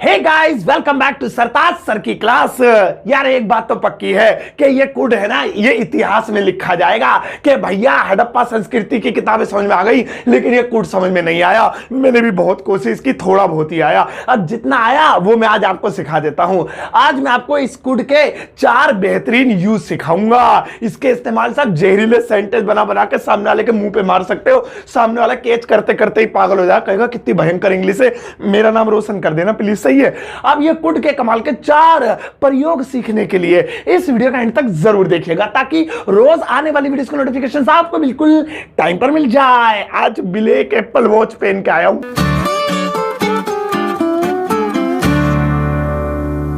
Hey guys, welcome back to Sartaj sir की class. यार एक बात तो पक्की है कि ये कुड है ना, ये इतिहास में लिखा जाएगा कि भैया हड़प्पा संस्कृति की किताबें समझ में आ गई, लेकिन ये कुड समझ में नहीं आया। मैंने भी बहुत कोशिश की, थोड़ा बहुत ही आया। अब जितना आया वो मैं आज आपको सिखा देता हूं। आज मैं आपको इस कुड के 4 बेहतरीन यूज सिखाऊंगा। इसके इस्तेमाल से आप जहरीले सेंटेंस बना बना के सामने वाले के मुंह पे मार सकते हो। सामने वाला कैच करते करते ही पागल हो जाएगा, कहेगा कितनी भयंकर इंग्लिश है, मेरा नाम रोशन कर देना प्लीज। सही है। अब ये कुड के कमाल के 4 प्रयोग सीखने के लिए इस वीडियो का एंड तक जरूर देखिएगा, ताकि रोज आने वाली वीडियोस के नोटिफिकेशन आपको बिल्कुल टाइम पर मिल जाए। आज ब्लैक एप्पल वॉच पहन के आया हूं।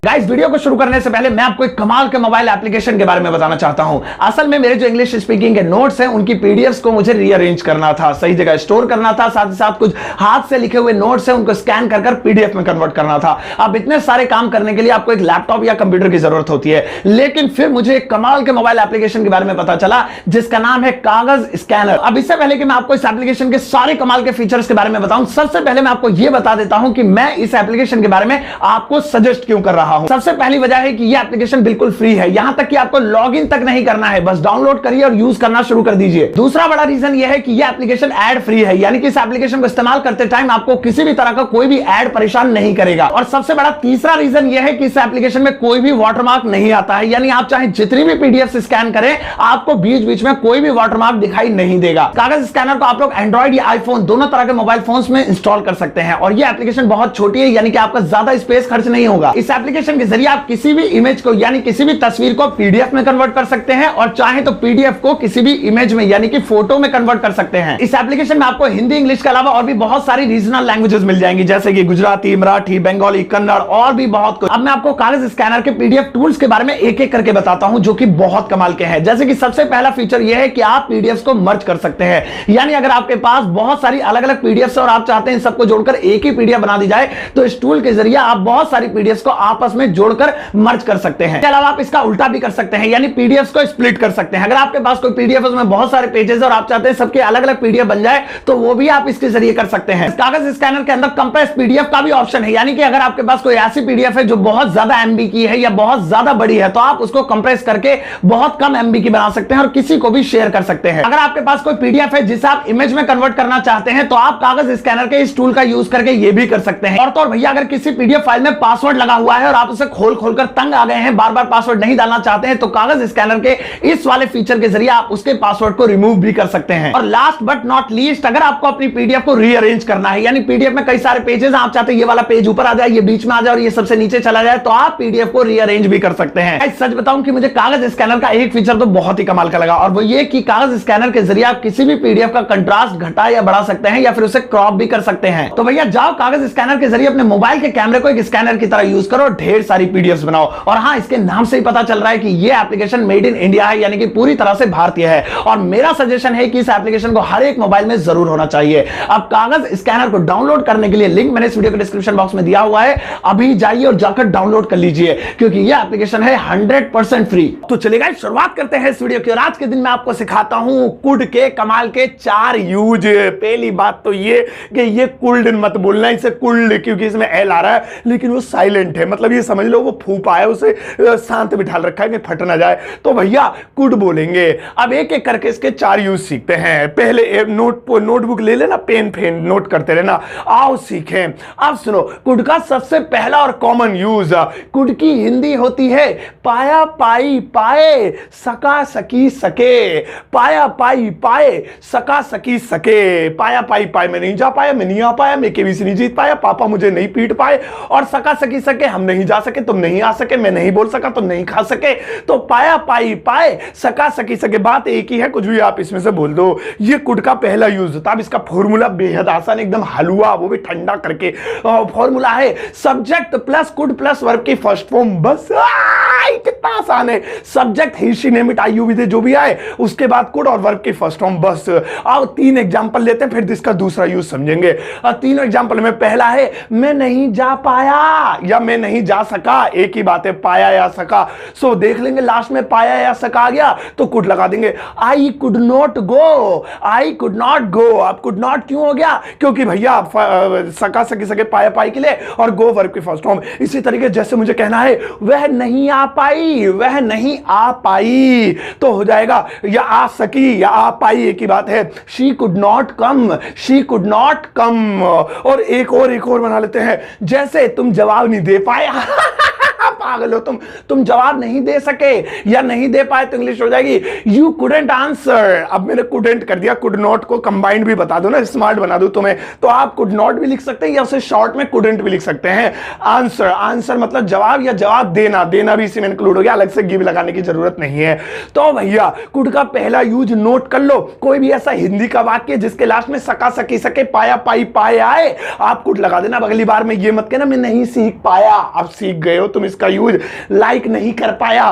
गाइस, वीडियो को शुरू करने से पहले मैं आपको एक कमाल के मोबाइल एप्लीकेशन के बारे में बताना चाहता हूं। असल में मेरे जो इंग्लिश स्पीकिंग के नोट्स हैं उनकी पीडीएफ्स को मुझे रीअरेंज करना था, सही जगह स्टोर करना था, साथ ही साथ कुछ हाथ से लिखे हुए नोट्स हैं उनको स्कैन कर पीडीएफ में कन्वर्ट करना था। अब इतने सारे काम करने के लिए आपको एक लैपटॉप या कंप्यूटर की जरूरत होती है, लेकिन फिर मुझे एक कमाल के मोबाइल एप्लीकेशन के बारे में पता चला जिसका नाम है कागज स्कैनर। अब इससे पहले कि मैं आपको इस एप्लीकेशन के सारे कमाल के फीचर्स के बारे में बताऊं, सबसे पहले मैं आपको यह बता देता हूं कि मैं इस एप्लीकेशन के बारे में आपको सजेस्ट क्यों कर रहा हूं। सबसे पहली वजह है कि यह एप्लीकेशन बिल्कुल फ्री है, यहां तक कि आपको लॉगिन तक नहीं करना है, बस डाउनलोड करिए और यूज करना शुरू कर दीजिए। दूसरा बड़ा रीजन यह है कि यह एप्लीकेशन एड फ्री है, यानी कि इस एप्लीकेशन को इस्तेमाल करते टाइम आपको किसी भी तरह का कोई भी एड परेशान नहीं करेगा। और सबसे बड़ा तीसरा रीजन यह है कि इस एप्लीकेशन में कोई भी वाटरमार्क नहीं आता है, यानी आप चाहे जितनी भी पीडीएफ स्कैन करें आपको बीच बीच में कोई भी वाटरमार्क दिखाई नहीं देगा। कागज स्कैनर को आप लोग एंड्रॉइड या आईफोन दोनों तरह के मोबाइल फोन्स में इंस्टॉल कर सकते हैं, और यह एप्लीकेशन बहुत छोटी है, यानी कि आपका ज्यादा स्पेस खर्च नहीं होगा। इस एप्लीकेशन के जरिए आप किसी भी इमेज को यानी किसी भी तस्वीर को पीडीएफ में कन्वर्ट कर सकते हैं, और चाहे तो पीडीएफ को किसी भी इमेज में यानी कि फोटो में कन्वर्ट कर सकते हैं। इस एप्लीकेशन में आपको हिंदी इंग्लिश के अलावा और भी बहुत सारी रीजनल लैंग्वेजेस मिल जाएंगी, जैसे कि गुजराती, मराठी, बंगाली, कन्नड़ और भी बहुत कुछ। अब मैं आपको कागज स्कैनर के पीडीएफ टूल्स के बारे में एक एक करके बताता हूं, जो कि बहुत कमाल के हैं। जैसे कि सबसे पहला फीचर यह है कि आप पीडीएफ को मर्ज कर सकते हैं, यानी अगर आपके पास बहुत सारी अलग अलग पीडीएफ और आप चाहते हैं सबको जोड़कर एक ही पीडीएफ बना दी जाए, तो इस टूल के जरिए आप बहुत सारी पीडीएफ को आपस में जोड़कर मर्ज कर सकते हैं। इसके अलावा आप इसका उल्टा भी कर सकते हैं, यानी पीडीएफ को स्प्लिट कर सकते हैं। अगर आपके पास कोई पीडीएफ है उसमें बहुत सारे पेजेस और आप चाहते हैं सबके अलग अलग पीडीएफ बन जाए, तो वो भी आप इसके जरिए कर सकते हैं। कागज स्कैनर के अंदर कंप्रेस पीडीएफ का भी ऑप्शन है, यानी कि अगर आपके पास कोई ऐसी पीडीएफ है जो बहुत ज्यादा एमबी की है या बहुत ज्यादा बड़ी है, तो आप उसको कंप्रेस करके बहुत कम एमबी की बना सकते हैं और किसी को भी शेयर कर सकते हैं। अगर आपके पास कोई पीडीएफ है जिसे आप इमेज में कन्वर्ट करना चाहते हैं, तो आप कागज स्कैनर के इस टूल का यूज करके ये भी कर सकते हैं। और तो भैया अगर किसी पीडीएफ फाइल में पासवर्ड लगा हुआ है और आप उसे खोल खोलकर तंग आ गए हैं, बार बार पासवर्ड नहीं डालना चाहते हैं, तो कागज स्कैनर के इस वाले फीचर के जरिए आप उसके पासवर्ड को रिमूव भी कर सकते हैं। और लास्ट बट नॉट लीस्ट, अगर आपको अपनी पीडीएफ को रीअरेंज करना है, यानी पीडीएफ में कई सारे पेजेस हैं, आप चाहते हैं ये वाला पेज ऊपर आ जाए, ये बीच में आ जाए और ये सबसे नीचे चला जाए, तो आप पीडीएफ को रीअरेंज भी कर सकते हैं। सच बताऊं कि मुझे कागज स्कैनर का एक फीचर तो बहुत ही कमाल का लगा, और वो ये कि कागज स्कैनर के जरिए आप किसी भी पीडीएफ का कंट्रास्ट घटा या बढ़ा सकते हैं, या फिर उसे क्रॉप भी कर सकते हैं। तो भैया जाओ कागज स्कैनर के जरिए अपने मोबाइल के कैमरे को एक स्कैनर की तरह यूज करो, ढेर सारी पीडीएफ बनाओ। और हाँ, इसके नाम से ही पता चल रहा है कि ये एप्लीकेशन मेड इन इंडिया है, यानी कि पूरी तरह से भारतीय है। और मेरा सजेशन है कि इस एप्लीकेशन को हर एक मोबाइल में जरूर होना चाहिए। अब कागज स्कैनर को डाउनलोड करने के लिए लिंक मैंने इस वीडियो के डिस्क्रिप्शन बॉक्स में दिया हुआ है, अभी जाइए और जाकर डाउनलोड कर लीजिए, क्योंकि यह एप्लीकेशन है 100% फ्री। तो चलिए शुरुआत करते हैं इस वीडियो की, और आज के दिन मैं आपको सिखाता हूं कुड के कमाल के 4 यूज। पहली बात तो ये कि ये कुल्ड मत बोलना, इसे कुल्ड क्योंकि इसमें एल आ रहा है, लेकिन वो साइलेंट है, मतलब ये समझ लो वो फूफा है, उसे शांत बिठा रखा है कि फट ना जाए, तो भैया कुड बोलेंगे। अब एक एक करके इसके 4 यूज सीखते हैं। पहले नोटबुक ले लेना, पेन फेन नोट करते रहना, आओ सीखें। अब सुनो, कुड का सबसे पहला और कॉमन यूज, कुड की हिंदी होती है पाया पाई पाए सका सकी सके। पाया पाई पाए सका सकी सके। पाया पाई पाए मैं नहीं जा पाया, मैं नहीं आ पाया, मैं केबीसी नहीं जीत पाया, पापा मुझे नहीं पीट पाए, और सका सकी सके हम नहीं जा सके, तुम नहीं आ सके, मैं नहीं बोल सका, तुम नहीं खा सके। तो पाया पाई पाए सका सकी सके, बात एक ही है, कुछ भी आप इसमें से बोल दो। ये कुड का पहला यूज होता है। अब इसका फॉर्मूला बेहद आसान, एकदम हलवा, वो भी ठंडा करके। फॉर्मूला है subject plus could plus verb की फर्स्ट फॉर्म, बस भाई कितना आसान है। Subject he she name it I you with जो भी आए, उसके बाद कुड और वर्ब की फर्स्ट फॉर्म, बस। आओ 3 एग्जांपल लेते हैं, फिर इसका दूसरा यूज समझेंगे। 3 एग्जांपल में पहला है मैं नहीं जा पाया या मैं नहीं जा सका, एक ही बात है, पाया या सका। सो देख लेंगे लास्ट में पाया या सका आ गया तो कुड लगा देंगे। I could not go, I could not go. अब कुड नॉट क्यों हो गया? क्योंकि भैया सका सके सके पाया पाई के लिए और गो वर्ब की फर्स्ट फॉर्म। इसी तरीके जैसे मुझे कहना है वह नहीं आ पाई, वह नहीं आ पाई तो हो जाएगा या आ सकी या आ पाई, एक ही बात है। She could not come, she could not come. और एक और बना लेते हैं, जैसे तुम जवाब नहीं दे पाए पागल हो तुम जवाब नहीं दे सके या नहीं दे पाए तो इंग्लिश हो जाएगी यू कुडंट आंसर। अब मैंने कुडंट कर दिया, कुड नॉट को कंबाइंड भी बता दो ना, स्मार्ट बना दो तुम्हें, तो आप कुड नॉट भी लिख सकते हैं या उसे शॉर्ट में कुडंट भी लिख सकते हैं। आंसर, आंसर मतलब जवाब या जवाब देना, देना भी इसी में इंक्लूड हो गया, अलग से गिव लगाने की जरूरत नहीं है। तो भैया कुड का पहला यूज नोट कर लो, कोई भी ऐसा हिंदी का वाक्य जिसके लास्ट में सका सकी सके पाया पाई पाए आए, आप कुड लगा देना। अगली बार में ये मत कहना मैं नहीं सीख पाया, अब सीख गए हो तुम इसका यूज। लाइक नहीं कर पाया,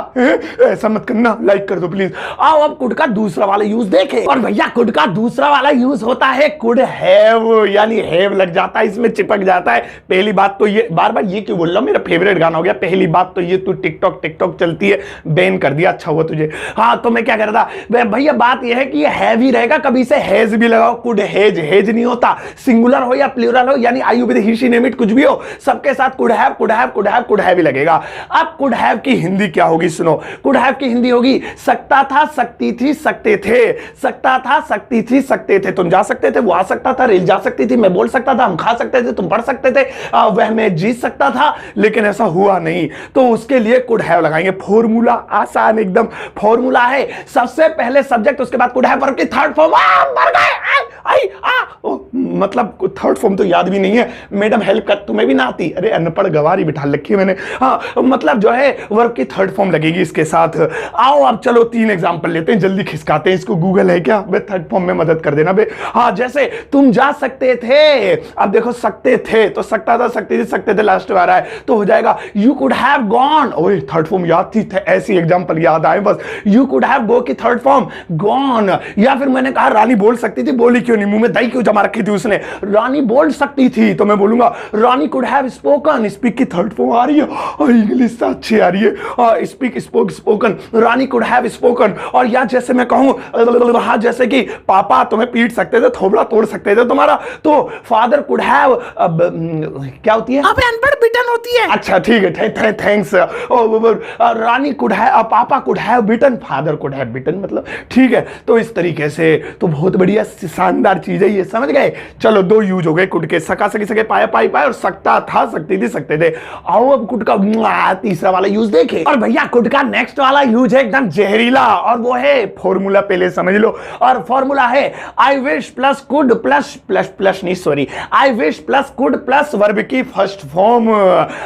ऐसा मत करना, लाइक कर दो प्लीज। आओ अब कुड का दूसरा वाला यूज देखें। और भैया कुड का दूसरा वाला यूज होता है कुड हैव, यानी हैव लग जाता है, इसमें चिपक जाता है। पहली बात तो ये, बार बार ये क्यों बोल रहा हूं, मेरा फेवरेट गाना हो गया। पहली बात तो ये, तू टिकटॉक टिकटॉक चलती है, बैन कर दिया, अच्छा हुआ तुझे। हाँ तो मैं क्या कर रहा था भैया, बात ये है कि ये हैव ही रहेगा, कभी से हैज भी लगाओ, कुड हैज, हैज नहीं होता, सिंगुलर हो या प्लूरल हो, यानी I you with he she name it कुछ भी हो, सबके साथ could have could have could have could have ही लगेगा। अब कुड हैव की हिंदी क्या होगी सुनो, कुड हैव की हिंदी होगी सकता था, सकती थी, सकते थे। सकता था, सकती थी, सकते थे। तुम जा सकते थे, वो आ सकता था, रेल जा सकती थी, मैं बोल सकता था, हम खा सकते थे, तुम पढ़ सकते थे, वह मैं जीत सकता था, लेकिन ऐसा हुआ नहीं, तो उसके लिए कुड हैव लगाएंगे। फॉर्मूला आसान एकदम, फॉर्मूला है सबसे पहले सब्जेक्ट, उसके बाद कुड हैव वर्ब की थर्ड फॉर्म। मर गए मतलब थर्ड फॉर्म तो याद भी नहीं है, मैडम हेल्प कर, तुम्हें भी ना आती? अरे अनपढ़ गवारी बिठा रखी है मैंने। हाँ मतलब जो है वर्ब की थर्ड फॉर्म लगेगी इसके साथ। आओ अब चलो 3 एग्जांपल लेते हैं, जल्दी खिसकाते हैं इसको। गूगल है क्या बे, थर्ड फॉर्म में मदद कर देना बे। हाँ जैसे तुम जा सकते थे, अब देखो सकते थे तो सकता था, सकते थे लास्ट में आ रहा है, तो हो जाएगा यू कुड हैव गॉन। ओए थर्ड फॉर्म याद थी, ऐसी एग्जांपल याद आए बस। यू कुड हैव गो की थर्ड फॉर्म गॉन। या फिर मैंने कहा रानी बोल सकती थी, बोली क्यों नहीं, मुंह में दही क्यों जमा रखी थी उसने, रानी बोल सकती थी, तो मैं बोलूंगा रानी कुड हैव स्पोकन। स्पीक की थर्ड फॉर्म आ रही है और इंग्लिश से अच्छी आ रही है, speak spoke spoken, Rani could have spoken. और या जैसे मैं कहूं हाँ जैसे कि पापा तुम्हें पीट सकते थे, थोबड़ा तोड़ सकते थे तुम्हारा, तो फादर कुड हैव क्या होती है, अनपढ़ बिटन होती है। अच्छा ठीक है, थैंक्स। रानी कुड हैव, पापा could have beaten, father could have beaten, मतलब ठीक है। तो इस तरीके से तो बहुत बढ़िया शानदार चीज है ये, समझ गए। चलो 2 यूज हो गए कुड के, सका सकी सके पाया पाई पाए और सकता था, सकती थी, सकते थे। आओ अब कुड का तीसरा वाला यूज देखें। और भैया कुड का नेक्स्ट वाला यूज है एकदम जहरीला, और वो है फॉर्मूला, पहले समझ लो। और फॉर्मूला है I wish plus could plus plus plus नहीं sorry, I wish plus could plus verb की first form.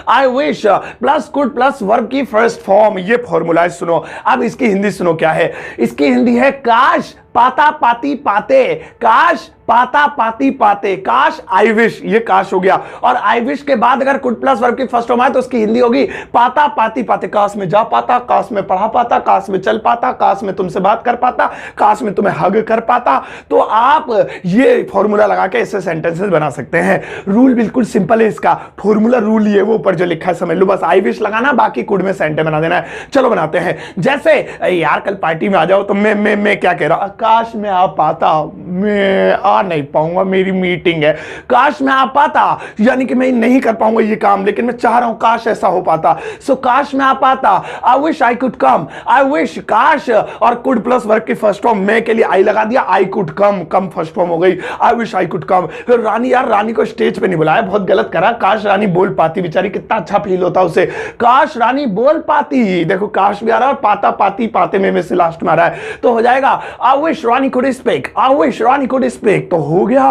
I wish plus could plus verb की फर्स्ट फॉर्म, ये फॉर्मूला है। सुनो अब इसकी हिंदी सुनो क्या है, इसकी हिंदी है काश पाता पाती पाते, काश पाता पाती पाते, काश आई विश, ये काश हो गया। और आई विश के बाद अगर कुड प्लस वर्ब की फर्स्ट फॉर्म आए तो उसकी हिंदी होगी पाता पाती पाते, काश में जा पाता, काश में पढ़ा पाता, काश में चल पाता, काश में तुमसे बात कर पाता, काश में तुम्हें हग कर पाता। तो आप ये फॉर्मूला लगा के इससे सेंटेंसेस बना सकते हैं। रूल बिल्कुल सिंपल है इसका, फॉर्मूला रूल ये वो ऊपर जो लिखा है समझ लो, बस आई विश लगाना, बाकी कुड में सेंटेंस बना देना है। चलो बनाते हैं। जैसे यार कल पार्टी में आ जाओ, तो मैं क्या कह रहा हूं, काश मैं आ पाता, मैं आ नहीं पाऊंगा, मेरी मीटिंग है। काश मैं आ पाता यानी कि मैं नहीं कर पाऊंगा ये काम, लेकिन मैं चाह रहा हूं काश ऐसा हो पाता। सो काश मैं आ पाता, आई wish I could come, I wish काश, और कुड प्लस वर्ब की फर्स्ट फॉर्म, मैं के लिए आई लगा दिया, I could come, come first form हो गई, आई विश आई कुड कम। फिर रानी, यार रानी को स्टेज पे नहीं बुलाया, बहुत गलत करा, काश रानी बोल पाती, बेचारी कितना अच्छा फील होता उसे, काश रानी बोल पाती। देखो काश भी आ रहा है और पाता पाती पाते में से लास्ट में आ रहा है, तो हो जाएगा I wish Rani could speak, I wish Rani could speak. तो हो गया।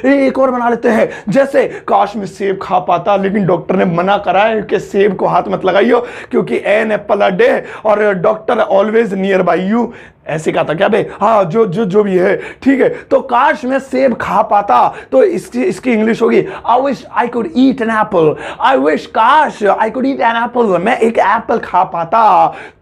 एक और बना लेते हैं, जैसे काश में सेब खा पाता, लेकिन डॉक्टर ने मना करा है कि सेब को हाथ मत लगाइयो क्योंकि एन एप्पल अ डे और doctor always near by you. ऐसे कहा था क्या बे? हाँ जो जो जो भी है ठीक है। तो काश मैं सेब खा पाता, तो इसकी इंग्लिश होगी I wish I could eat an apple. I wish, काश I could eat an apple, मैं एक एप्पल खा पाता।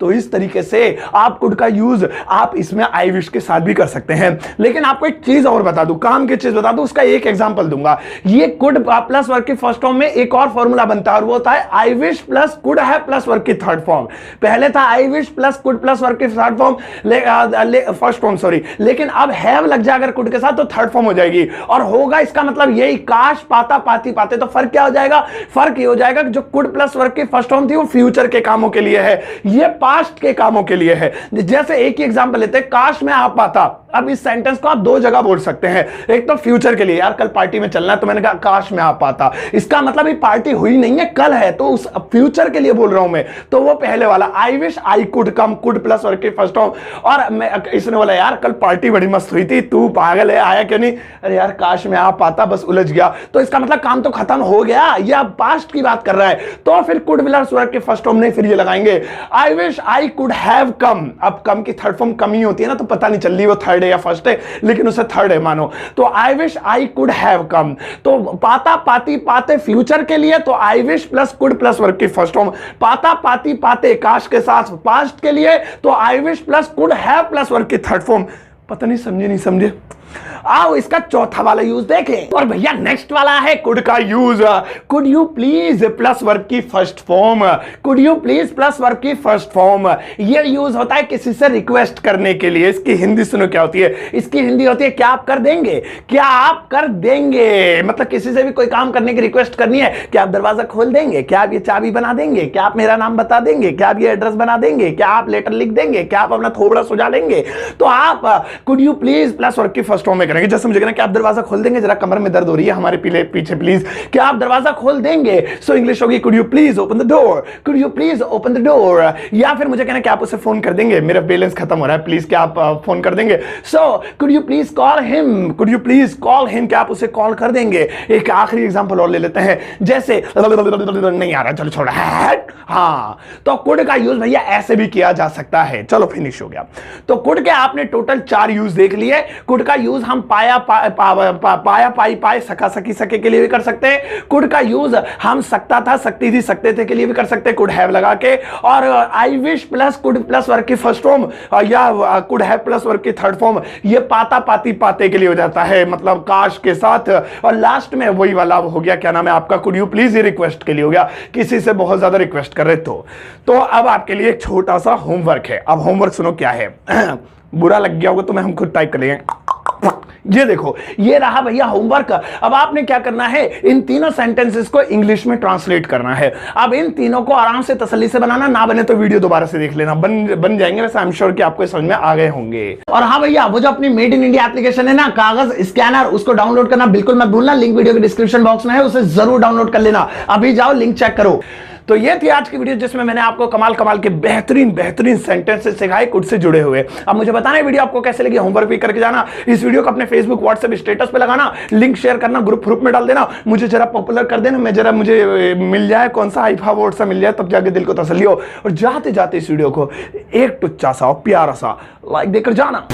तो इस तरीके से आप कुड का यूज आप इसमें आई विश के साथ भी कर सकते हैं। लेकिन आपको एक चीज और बता दूं, काम की चीज बता दूं, उसका एक एग्जांपल दूंगा। ये कुड प्लस वर्ब की फर्स्ट फॉर्म में एक और फॉर्मूला बनता है और वो होता है I wish plus could have plus verb की थर्ड फॉर्म। पहले था I wish plus could plus verb की third form, first form sorry, लेकिन अब हैव लग जाए अगर कुड के साथ तो थर्ड फॉर्म हो जाएगी और होगा इसका मतलब यही काश पाता पाती पाते। तो फर्क क्या हो जाएगा? फर्क ये हो जाएगा कि जो कुड प्लस वर्ब की फर्स्ट फॉर्म थी वो फ्यूचर के कामों के लिए है, ये पास्ट के कामों के लिए है। जैसे एक ही एग्जांपल लेते हैं, काश मैं आ पाता। अब इस सेंटेंस को आप दो जगह बोल सकते हैं, एक तो फ्यूचर के लिए, यार कल पार्टी में चलना है तो मैंने कहा काश मैं आ पाता, इसका मतलब ये पार्टी हुई नहीं है, कल है, तो उस फ्यूचर के लिए बोल रहा हूं मैं। तो वो पहले वाला आई wish I could come, could plus verb की फर्स्ट फॉर्म। और मैं इसने बोला यार कल पार्टी बड़ी मस्त हुई थी, तू पागल है, आया क्यों नहीं? अरे यार काश मैं आ पाता, बस उलझ गया। तो इसका मतलब काम तो खत्म हो गया, ये अब पास्ट की बात कर रहा है। तो फिर कुड प्लस वर्ब के फर्स्ट फॉर्म नहीं, फिर ये लगाएंगे आई wish I could have come. अब कम की थर्ड फॉर्म कम ही होती है ना, तो पता नहीं चल रही वो थर्ड है या फर्स्ट है, लेकिन उसे थर्ड है मानो। तो आई wish I could have come, तो पाता पाती पाते फ्यूचर के लिए, तो आई wish plus could plus verb की फर्स्ट फॉर्म। पाता पाती पाते काश के साथ पास्ट के लिए, तो आई wish plus could have plus verb की थर्ड फॉर्म। पता नहीं समझे नहीं समझे? आओ इसका चौथा वाला यूज देखें। और भैया नेक्स्ट वाला है कुड का use, could you please plus verb की first form. Could you please plus verb की फर्स्ट फॉर्म, ये यूज होता है किसी से रिक्वेस्ट करने के लिए। इसकी हिंदी सुनो क्या होती है? इसकी हिंदी होती है क्या आप कर देंगे, क्या आप कर देंगे। मतलब किसी से भी कोई काम करने की रिक्वेस्ट करनी है, क्या आप दरवाजा खोल देंगे, क्या आप ये चाबी बना देंगे, क्या आप मेरा नाम बता देंगे, क्या आप ये एड्रेस बना देंगे, क्या आप लेटर लिख देंगे, क्या आप अपना थोबड़ा सुझा लेंगे। तो आप could you please plus verb की फर्स्ट फॉर्म में करेंगे। जैसे मुझे कहना कि आप दरवाजा खोल देंगे, जरा कमर में दर्द हो रही है हमारे पीछे प्लीज, क्या आप दरवाजा खोल देंगे। सो इंग्लिश होगी could you please open the door, could you please open the door. या फिर मुझे कहना कि आप उसे फोन कर देंगे, मेरा बैलेंस खत्म हो रहा है, प्लीज क्या आप फोन कर देंगे। So could you please call him, could you please call him, क्या आप उसे कॉल कर देंगे। एक आखिरी एग्जांपल और ले लेते हैं, जैसे नहीं आ रहा चलो छोड़, हाँ तो कुड का यूज भैया ऐसे भी किया जा सकता है। चलो फिनिश हो गया। तो कुड के आपने टोटल 4 यूज देख लिए। कुड का यूज हम पाया पाया पाई पाए सका सकी सके के लिए भी कर सकते हैं। कुड का यूज हम सकता था सकती थी सकते थे के लिए भी कर सकते हैं, कुड हैव लगा के। और आई wish plus could plus verb की फर्स्ट फॉर्म या कुड हैव प्लस वर्ब की थर्ड फॉर्म, ये पाता पाती पाते के लिए हो जाता है, मतलब काश के साथ। और लास्ट में वही वाला हो गया, क्या नाम है आपका, कुड यू प्लीज, ये रिक्वेस्ट के लिए हो गया, किसी से बहुत ज्यादा रिक्वेस्ट कर रहे तो अब आपके लिए एक छोटा सा होमवर्क है। अब होमवर्क सुनो क्या है। बुरा लग गया होगा तो मैं हम खुद टाइप कर लेंगे। ये देखो, ये रहा भैया होमवर्क। अब आपने क्या करना है, इन तीनों सेंटेंसेस को इंग्लिश में ट्रांसलेट करना है। अब इन तीनों को आराम से तसल्ली से बनाना, ना बने तो वीडियो दोबारा से देख लेना, बन जाएंगे। वैसे आई एम श्योर कि आपको समझ में आ गए होंगे। और हाँ भैया, वो जो अपनी मेड इन इंडिया एप्लीकेशन है ना, कागज स्कैनर, उसको डाउनलोड करना बिल्कुल मत भूलना। लिंक वीडियो के डिस्क्रिप्शन बॉक्स में है, उसे जरूर डाउनलोड कर लेना। अभी जाओ लिंक चेक करो। तो ये थी आज की वीडियो, जिसमें मैंने आपको कमाल कमाल के बेहतरीन सेंटेंसेस सिखाए कुड से जुड़े हुए। अब मुझे बताना है वीडियो आपको कैसे लगी, होमवर्क भी करके जाना। इस वीडियो को अपने फेसबुक व्हाट्सएप स्टेटस पे लगाना, लिंक शेयर करना, ग्रुप में डाल देना, मुझे जरा पॉपुलर कर देना, मुझे मिल जाए कौन सा आईफा अवार्ड सा मिल जाए, तब जाके दिल को तसल्ली हो। और जाते जाते इस वीडियो को एक टुच्चा सा प्यारा सा लाइक देकर जाना।